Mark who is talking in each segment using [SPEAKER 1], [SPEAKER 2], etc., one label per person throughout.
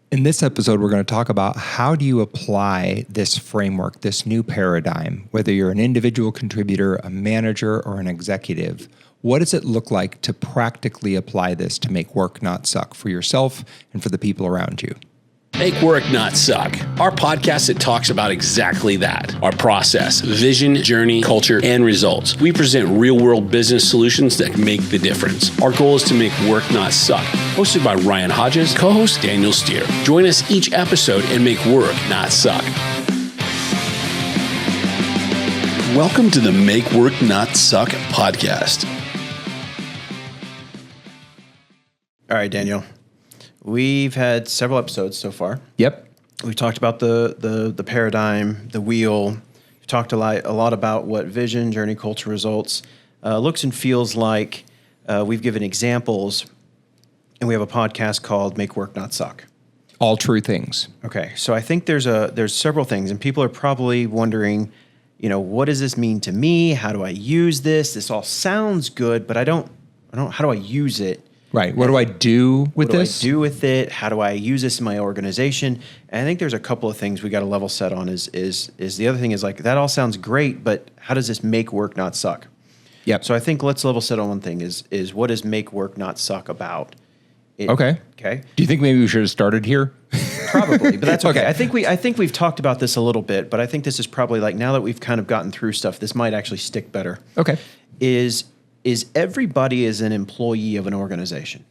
[SPEAKER 1] In this episode, we're going to talk about how do you apply this framework, this new paradigm, whether you're an individual contributor, a manager, or an executive. What does it look like to practically apply this to make work not suck for yourself and for the people around you?
[SPEAKER 2] Make Work Not Suck, our podcast that talks about exactly that. Our process, vision, journey, culture, and results. We present real-world business solutions that make the difference. Our goal is to make work not suck. Hosted by Ryan Hodges, co-host Daniel Steere. Join us each episode and make work not suck. Welcome to the Make Work Not Suck podcast.
[SPEAKER 3] All right, Daniel. We've had several episodes so far.
[SPEAKER 1] Yep.
[SPEAKER 3] We've talked about the paradigm, the wheel. We've talked a lot about what vision, journey, culture, results looks and feels like. We've given examples, and we have a podcast called Make Work Not Suck.
[SPEAKER 1] All true things.
[SPEAKER 3] Okay, so I think there's several things, and people are probably wondering, what does this mean to me? How do I use this? This all sounds good, but I don't. How do I use it?
[SPEAKER 1] Right. What do I do with this?
[SPEAKER 3] What do I do with it? How do I use this in my organization? And I think there's a couple of things we got to level set on. Is the other thing is like that all sounds great, but how does this make work not suck?
[SPEAKER 1] Yep.
[SPEAKER 3] So I think let's level set on one thing. Is what does make work not suck about?
[SPEAKER 1] Okay.
[SPEAKER 3] Okay.
[SPEAKER 1] Do you think maybe we should have started here?
[SPEAKER 3] Probably, but that's okay.
[SPEAKER 1] Okay.
[SPEAKER 3] I think we've talked about this a little bit, but I think this is probably like now that we've kind of gotten through stuff, this might actually stick better.
[SPEAKER 1] Okay.
[SPEAKER 3] Is everybody is an employee of an organization?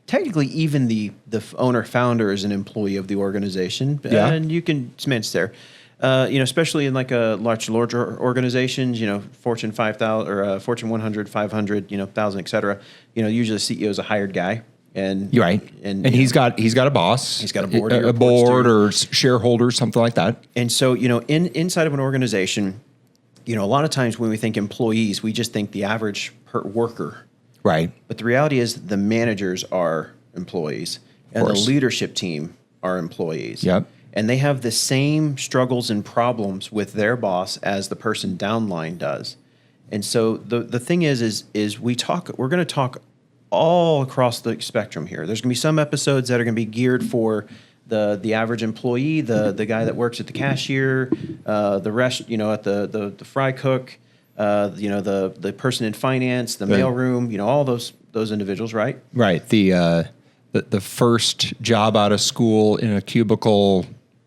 [SPEAKER 3] Technically, even the owner-founder is an employee of the organization,
[SPEAKER 1] Yeah.
[SPEAKER 3] and you can smidge there. Especially in like a larger organizations, Fortune 5,000 or Fortune 100, 500, 1,000, et cetera. Usually the CEO is a hired guy. And
[SPEAKER 1] You're right.
[SPEAKER 3] And
[SPEAKER 1] he's got a boss.
[SPEAKER 3] He's got a board.
[SPEAKER 1] A board or shareholders, something like that.
[SPEAKER 3] And so, inside of an organization, a lot of times when we think employees, we just think the average worker.
[SPEAKER 1] Right.
[SPEAKER 3] But the reality is the managers are employees and the leadership team are employees.
[SPEAKER 1] Yep.
[SPEAKER 3] And they have the same struggles and problems with their boss as the person downline does. And so the thing is we're going to talk all across the spectrum here. There's going to be some episodes that are going to be geared for the average employee, the guy that works at the cashier, the rest, at the fry cook, the person in finance, the mailroom, all those individuals, right?
[SPEAKER 1] Right. The first job out of school in a cubicle.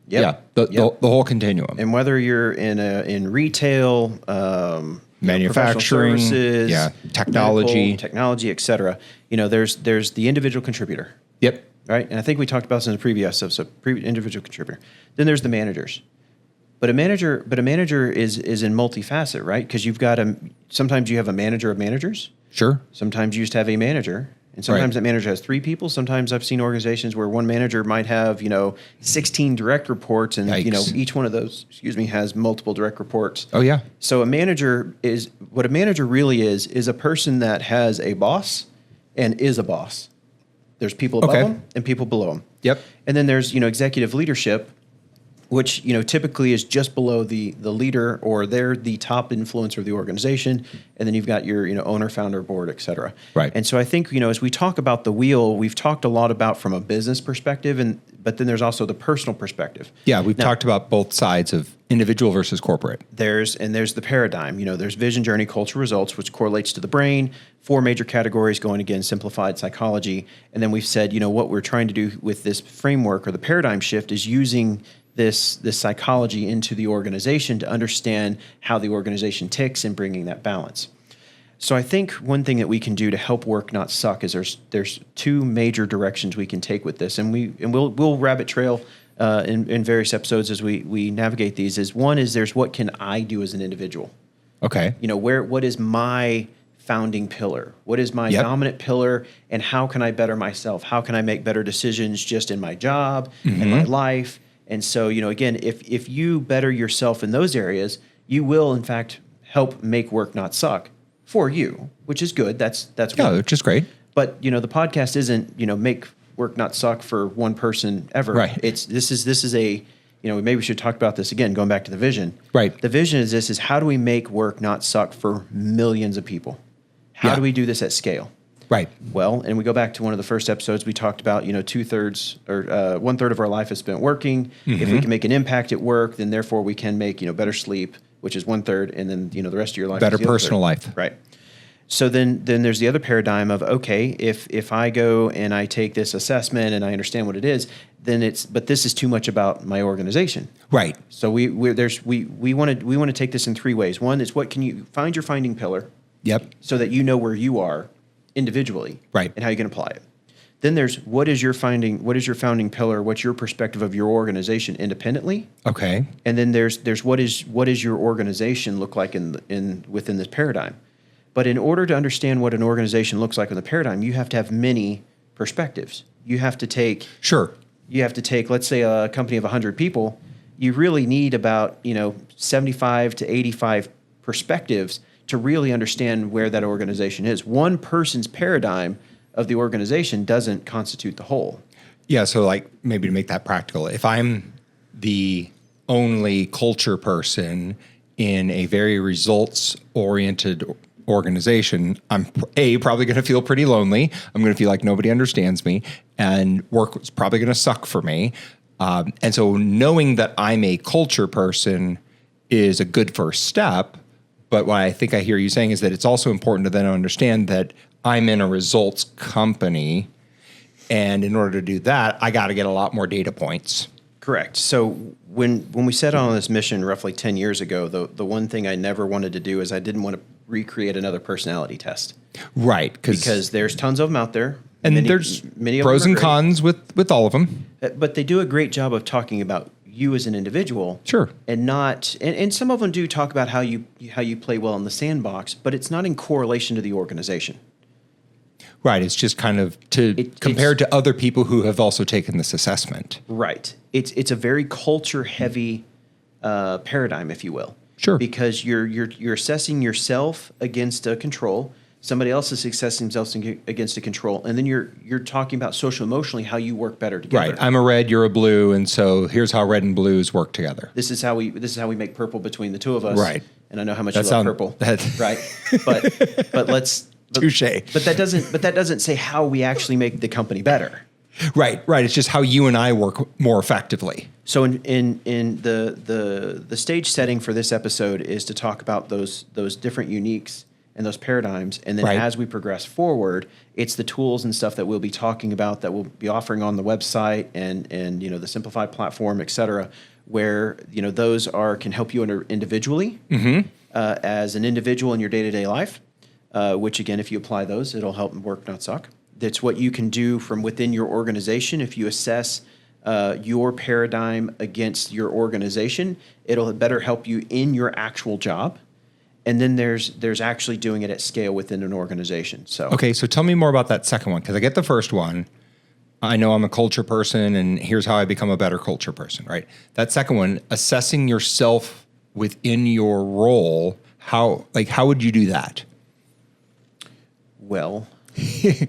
[SPEAKER 3] Yep.
[SPEAKER 1] Yeah. The whole continuum.
[SPEAKER 3] And whether you're in retail,
[SPEAKER 1] manufacturing,
[SPEAKER 3] services,
[SPEAKER 1] technology,
[SPEAKER 3] et cetera. There's the individual contributor.
[SPEAKER 1] Yep.
[SPEAKER 3] Right. And I think we talked about this in the previous episode, individual contributor. Then there's the managers. But a manager is in multifaceted, right? Because sometimes you have a manager of managers.
[SPEAKER 1] Sure.
[SPEAKER 3] Sometimes you just have a manager. And sometimes that manager has 3 people. Sometimes I've seen organizations where one manager might have, 16 direct reports, and
[SPEAKER 1] Yikes.
[SPEAKER 3] each one of those, has multiple direct reports.
[SPEAKER 1] Oh yeah.
[SPEAKER 3] So a manager really is a person that has a boss and is a boss. There's people above them and people below them.
[SPEAKER 1] Yep.
[SPEAKER 3] And then there's, executive leadership, which, typically is just below the leader, or they're the top influencer of the organization. And then you've got your, owner, founder, board, et cetera.
[SPEAKER 1] Right.
[SPEAKER 3] And so I think, as we talk about the wheel, we've talked a lot about from a business perspective, but then there's also the personal perspective.
[SPEAKER 1] Yeah. We've talked about both sides of individual versus corporate.
[SPEAKER 3] There's the paradigm, there's vision, journey, culture, results, which correlates to the brain. 4 major categories going, again, simplified psychology. And then we've said, what we're trying to do with this framework or the paradigm shift is using this psychology into the organization to understand how the organization ticks and bringing that balance. So I think one thing that we can do to help work not suck is there's 2 major directions we can take with this, and we'll rabbit trail in various episodes as we navigate these. There's what can I do as an individual?
[SPEAKER 1] Okay.
[SPEAKER 3] What is my founding pillar? What is my dominant pillar, and how can I better myself? How can I make better decisions just in my job and my life? And so, again, if you better yourself in those areas, you will, in fact, help make work not suck for you, which is good. That's good.
[SPEAKER 1] Yeah, which is great.
[SPEAKER 3] But, the podcast isn't, make work not suck for one person ever.
[SPEAKER 1] Right.
[SPEAKER 3] This is a, maybe we should talk about this again, going back to the vision.
[SPEAKER 1] Right.
[SPEAKER 3] The vision is how do we make work not suck for millions of people? How do we do this at scale?
[SPEAKER 1] Right.
[SPEAKER 3] Well, and we go back to one of the first episodes we talked about, 2/3 or 1/3 of our life is spent working. If we can make an impact at work, then therefore we can make, better sleep, which is 1/3. And then, the rest of your life
[SPEAKER 1] Better
[SPEAKER 3] is the other
[SPEAKER 1] personal
[SPEAKER 3] third.
[SPEAKER 1] life.
[SPEAKER 3] Right. So then there's the other paradigm of, okay, if I go and I take this assessment and I understand what it is, then but this is too much about my organization.
[SPEAKER 1] Right.
[SPEAKER 3] So we want to take this in three ways. One is, what can you find your finding pillar?
[SPEAKER 1] Yep.
[SPEAKER 3] So that you know where you are individually,
[SPEAKER 1] Right.
[SPEAKER 3] and how you can apply it. Then there's, what is your founding pillar? What's your perspective of your organization independently?
[SPEAKER 1] Okay.
[SPEAKER 3] And then there's what is your organization look like within this paradigm? But in order to understand what an organization looks like in the paradigm, you have to have many perspectives. You have to take, let's say, a company of 100 people. You really need about 75 to 85 perspectives to really understand where that organization is. One person's paradigm of the organization doesn't constitute the whole.
[SPEAKER 1] Yeah, so like maybe to make that practical, if I'm the only culture person in a very results-oriented organization, I'm probably going to feel pretty lonely. I'm going to feel like nobody understands me, and work is probably going to suck for me. And so knowing that I'm a culture person is a good first step. But what I think I hear you saying is that it's also important to then understand that I'm in a results company, and in order to do that, I got to get a lot more data points.
[SPEAKER 3] Correct. So when we set out on this mission roughly 10 years ago, the one thing I never wanted to do is I didn't want to recreate another personality test.
[SPEAKER 1] Right.
[SPEAKER 3] Because there's tons of them out there.
[SPEAKER 1] And there's many pros and cons with all of them.
[SPEAKER 3] But they do a great job of talking about you as an individual.
[SPEAKER 1] Sure.
[SPEAKER 3] And some of them do talk about how you play well in the sandbox, but it's not in correlation to the organization.
[SPEAKER 1] Right. It's just kind of compared to other people who have also taken this assessment.
[SPEAKER 3] Right. It's a very culture heavy paradigm, if you will.
[SPEAKER 1] Sure.
[SPEAKER 3] Because you're assessing yourself against a control. Somebody else is assessing themselves against a control, and then you're talking about social emotionally how you work better together.
[SPEAKER 1] Right. I'm a red, you're a blue, and so here's how red and blues work together.
[SPEAKER 3] This is how we make purple between the two of us.
[SPEAKER 1] Right.
[SPEAKER 3] And I know how much you love purple. Right. But let's
[SPEAKER 1] touche.
[SPEAKER 3] But that doesn't say how we actually make the company better.
[SPEAKER 1] Right. It's just how you and I work more effectively.
[SPEAKER 3] So in the stage setting for this episode is to talk about those different uniques and those paradigms, and then as we progress forward, it's the tools and stuff that we'll be talking about, that we'll be offering on the website and the Simplify platform, et cetera, where those can help you individually as an individual in your day-to-day life. Which again, if you apply those, it'll help work not suck. That's what you can do from within your organization. If you assess your paradigm against your organization, it'll better help you in your actual job. And then there's actually doing it at scale within an organization. So
[SPEAKER 1] okay, so tell me more about that second one, because I get the first one. I know I'm a culture person, and here's how I become a better culture person, right? That second one, assessing yourself within your role, how would you do that?
[SPEAKER 3] Well,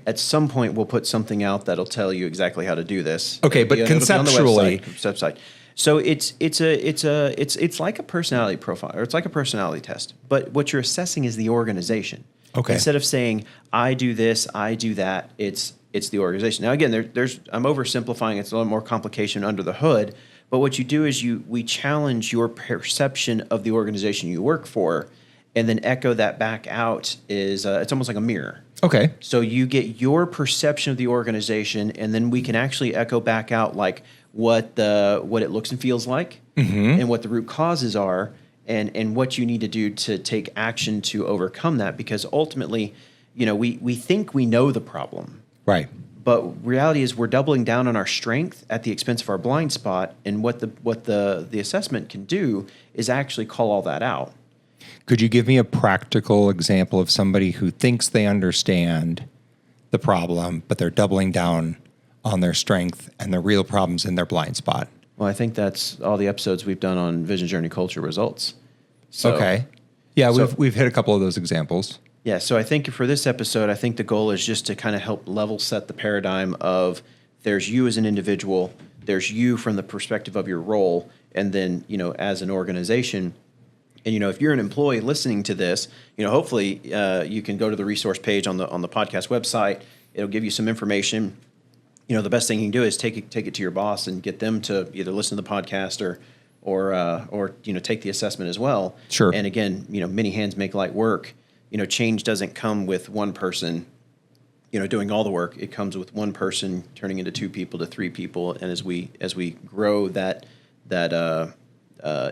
[SPEAKER 3] at some point we'll put something out that'll tell you exactly how to do this.
[SPEAKER 1] Okay, but conceptually,
[SPEAKER 3] it'll be on the website. So it's like a personality profile, or it's like a personality test. But what you're assessing is the organization.
[SPEAKER 1] Okay.
[SPEAKER 3] Instead of saying I do this, I do that, it's the organization. Now again, I'm oversimplifying. It's a little more complication under the hood. But what you do is we challenge your perception of the organization you work for, and then echo that back out. It's almost like a mirror.
[SPEAKER 1] Okay.
[SPEAKER 3] So you get your perception of the organization, and then we can actually echo back out like what it looks and feels like, and what the root causes are, and what you need to do to take action to overcome that. Because ultimately, we think we know the problem,
[SPEAKER 1] right?
[SPEAKER 3] But reality is we're doubling down on our strength at the expense of our blind spot. And what the assessment can do is actually call all that out.
[SPEAKER 1] Could you give me a practical example of somebody who thinks they understand the problem, but they're doubling down on their strength and the real problems in their blind spot?
[SPEAKER 3] Well, I think that's all the episodes we've done on Vision, Journey, Culture, Results. So,
[SPEAKER 1] okay. Yeah, we've hit a couple of those examples.
[SPEAKER 3] Yeah, so I think for this episode, I think the goal is just to kind of help level set the paradigm of there's you as an individual, there's you from the perspective of your role, and then, as an organization. And, if you're an employee listening to this, hopefully you can go to the resource page on the podcast website. It'll give you some information. The best thing you can do is take it to your boss and get them to either listen to the podcast or take the assessment as well.
[SPEAKER 1] Sure.
[SPEAKER 3] And again, many hands make light work. Change doesn't come with one person, doing all the work. It comes with one person turning into 2 people to 3 people, and as we grow that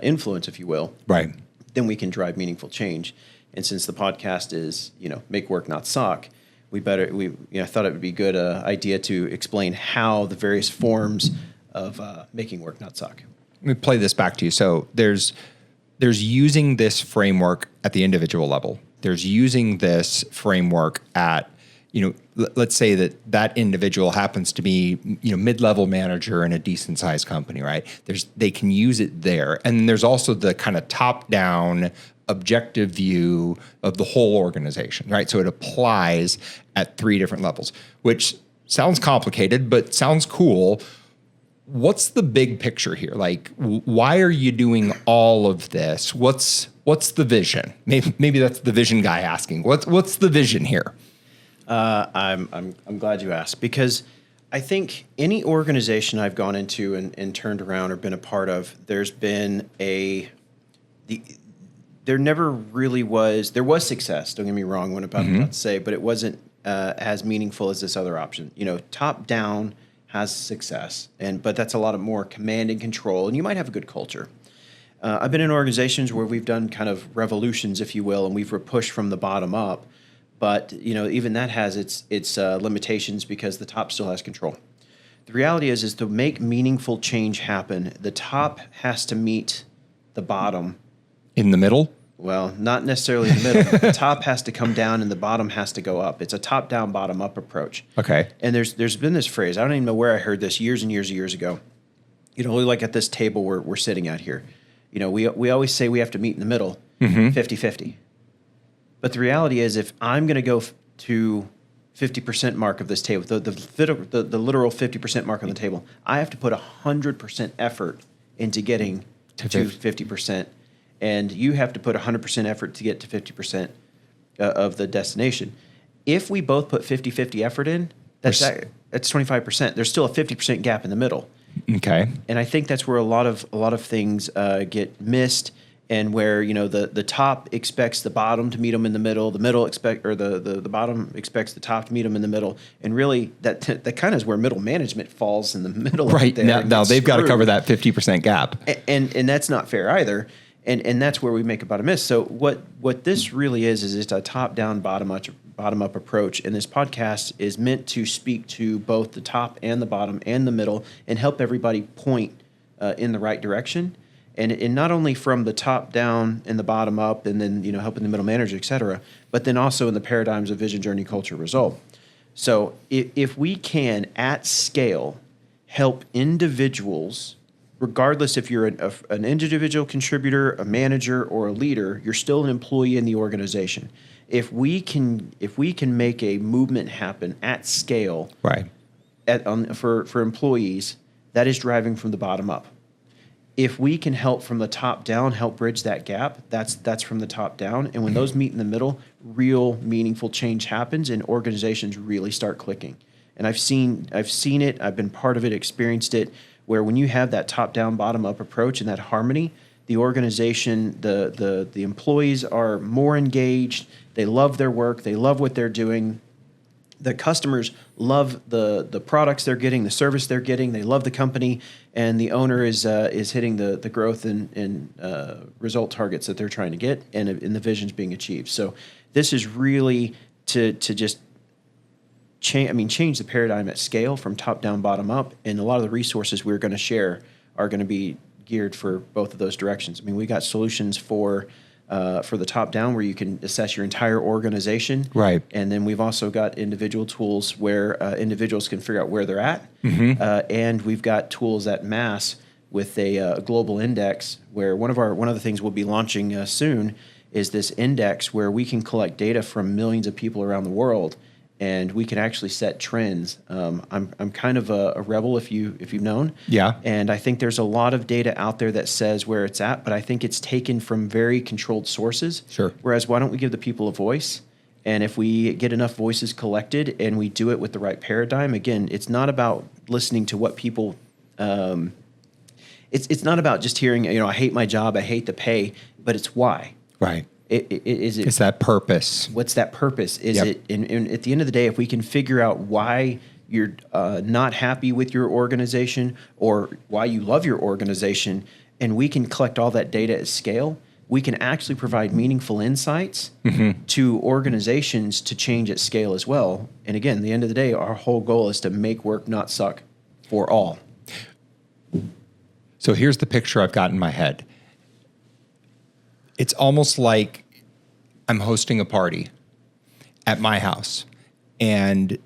[SPEAKER 3] influence, if you will,
[SPEAKER 1] right,
[SPEAKER 3] then we can drive meaningful change. And since the podcast is make work not suck, I thought it would be a good idea to explain how the various forms of making work not suck.
[SPEAKER 1] Let me play this back to you. So there's using this framework at the individual level. There's using this framework at, let's say that individual happens to be, mid-level manager in a decent sized company, right? They can use it there. And there's also the kind of top-down objective view of the whole organization, right? So it applies at 3 different levels, which sounds complicated, but sounds cool. What's the big picture here? Like, why are you doing all of this? What's the vision? Maybe that's the vision guy asking. What's the vision here?
[SPEAKER 3] I'm glad you asked, because I think any organization I've gone into and turned around or been a part of, there never really was. There was success. Don't get me wrong. What I'm about to say, but it wasn't as meaningful as this other option. Top down has success, but that's a lot of more command and control, and you might have a good culture. I've been in organizations where we've done kind of revolutions, if you will, and we've pushed from the bottom up. But even that has its limitations because the top still has control. The reality is to make meaningful change happen, the top has to meet the bottom.
[SPEAKER 1] In the middle?
[SPEAKER 3] Well, not necessarily in the middle. The top has to come down and the bottom has to go up. It's a top-down, bottom-up approach.
[SPEAKER 1] Okay.
[SPEAKER 3] And there's been this phrase. I don't even know where I heard this years and years and years ago. Like at this table we're sitting at here. We always say we have to meet in the middle, 50-50. But the reality is, if I'm going to go to 50% mark of this table, the literal 50% mark on the table, I have to put 100% effort into getting to 50%. And you have to put 100% effort to get to 50% of the destination. If we both put 50-50 effort in, that's 25%. There's still a 50% gap in the middle.
[SPEAKER 1] Okay.
[SPEAKER 3] And I think that's where a lot of things get missed, and where the top expects the bottom to meet them in the middle, the bottom expects the top to meet them in the middle, and really that kind of is where middle management falls in the middle.
[SPEAKER 1] Right.
[SPEAKER 3] There
[SPEAKER 1] Now they've got to cover that 50% gap,
[SPEAKER 3] and that's not fair either. And that's where we make about a miss. So what this really is it's a top-down, bottom-up approach. And this podcast is meant to speak to both the top and the bottom and the middle and help everybody point in the right direction. And not only from the top down and the bottom up, and then helping the middle manager, et cetera, but then also in the paradigms of vision, journey, culture, result. So if we can, at scale, help individuals, regardless if you're an individual contributor, a manager, or a leader, you're still an employee in the organization. If we can make a movement happen at scale,
[SPEAKER 1] right,
[SPEAKER 3] for employees, that is driving from the bottom up. If we can help from the top down, help bridge that gap, that's from the top down. And when those meet in the middle, real meaningful change happens and organizations really start clicking. And I've seen it, I've been part of it, experienced it, where when you have that top down, bottom up approach and that harmony, the organization, the employees are more engaged, they love their work, they love what they're doing. The customers love the products they're getting, the service they're getting. They love the company, and the owner is hitting the growth and result targets that they're trying to get, and the vision's being achieved. So this is really to just change the paradigm at scale from top down, bottom up. And a lot of the resources we're going to share are going to be geared for both of those directions. We got solutions for the top down, where you can assess your entire organization.
[SPEAKER 1] Right.
[SPEAKER 3] And then we've also got individual tools where individuals can figure out where they're at. And we've got tools at mass with a global index, where one of the things we'll be launching soon is this index where we can collect data from millions of people around the world and we can actually set trends. I'm kind of a rebel, if you've known.
[SPEAKER 1] Yeah.
[SPEAKER 3] And I think there's a lot of data out there that says where it's at, but I think it's taken from very controlled sources.
[SPEAKER 1] Sure. Whereas
[SPEAKER 3] why don't we give the people a voice? And if we get enough voices collected and we do it with the right paradigm, again, it's not about listening to what people. It's not about just hearing, I hate my job, I hate the pay, but it's why.
[SPEAKER 1] Right.
[SPEAKER 3] It's
[SPEAKER 1] that purpose.
[SPEAKER 3] What's that purpose? Is
[SPEAKER 1] Yep.
[SPEAKER 3] it, and at the end of the day, if we can figure out why you're not happy with your organization or why you love your organization, and we can collect all that data at scale, we can actually provide meaningful insights to organizations to change at scale as well. And again, at the end of the day, our whole goal is to make work not suck for all.
[SPEAKER 1] So here's the picture I've got in my head. It's almost like I'm hosting a party at my house, and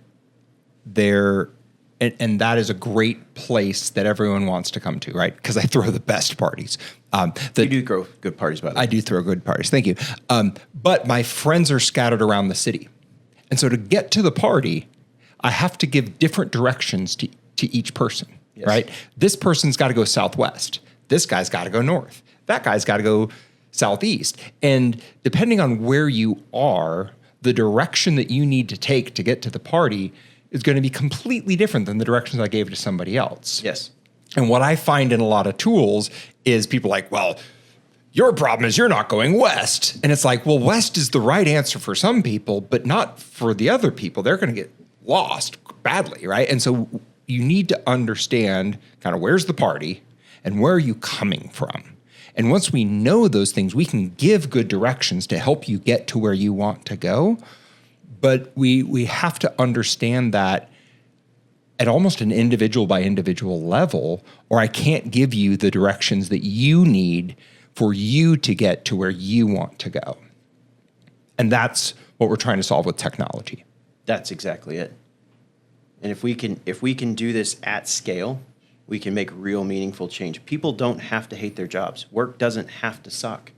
[SPEAKER 1] and that is a great place that everyone wants to come to, right? Because I throw the best parties.
[SPEAKER 3] You do throw good parties, by the way.
[SPEAKER 1] I do throw good parties. Thank you. But my friends are scattered around the city. And so to get to the party, I have to give different directions to each person,
[SPEAKER 3] Yes.
[SPEAKER 1] right? This person's got to go southwest. This guy's got to go north. That guy's got to go southeast. And depending on where you are, the direction that you need to take to get to the party is going to be completely different than the directions I gave to somebody else.
[SPEAKER 3] Yes.
[SPEAKER 1] And what I find in a lot of tools is people like, well, your problem is you're not going west. And it's like, well, west is the right answer for some people, but not for the other people. They're going to get lost badly, right? And so you need to understand kind of where's the party and where are you coming from. And once we know those things, we can give good directions to help you get to where you want to go. But we have to understand that at almost an individual by individual level, or I can't give you the directions that you need for you to get to where you want to go. And that's what we're trying to solve with technology.
[SPEAKER 3] That's exactly it. And if we can do this at scale, we can make real meaningful change. People don't have to hate their jobs. Work doesn't have to suck.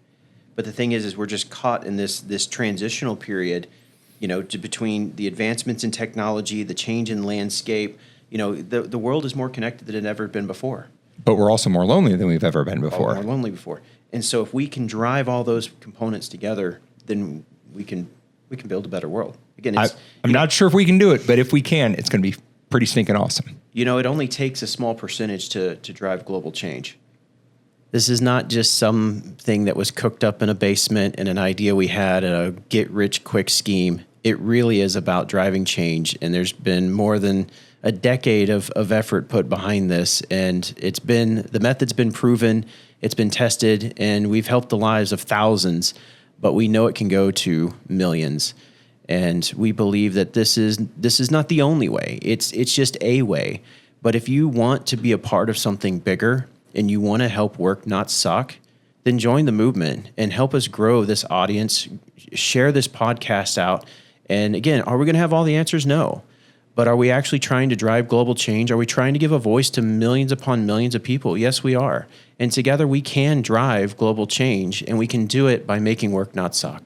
[SPEAKER 3] But the thing is we're just caught in this transitional period, between the advancements in technology, the change in landscape. The world is more connected than it ever been before.
[SPEAKER 1] But we're also more lonely than we've ever been before.
[SPEAKER 3] More lonely before. And so if we can drive all those components together, then we can build a better world. Again,
[SPEAKER 1] I'm not sure if we can do it, but if we can, it's going to be pretty stinking awesome.
[SPEAKER 3] It only takes a small percentage to drive global change. This is not just something that was cooked up in a basement and an idea we had, a get-rich-quick scheme. It really is about driving change, and there's been more than a decade of effort put behind this, and the method's been proven, it's been tested, and we've helped the lives of thousands, but we know it can go to millions. And we believe that this is not the only way. It's just a way. But if you want to be a part of something bigger and you want to help work not suck, then join the movement and help us grow this audience, share this podcast out. And again, are we going to have all the answers? No. But are we actually trying to drive global change? Are we trying to give a voice to millions upon millions of people? Yes, we are. And together we can drive global change, and we can do it by making work not suck.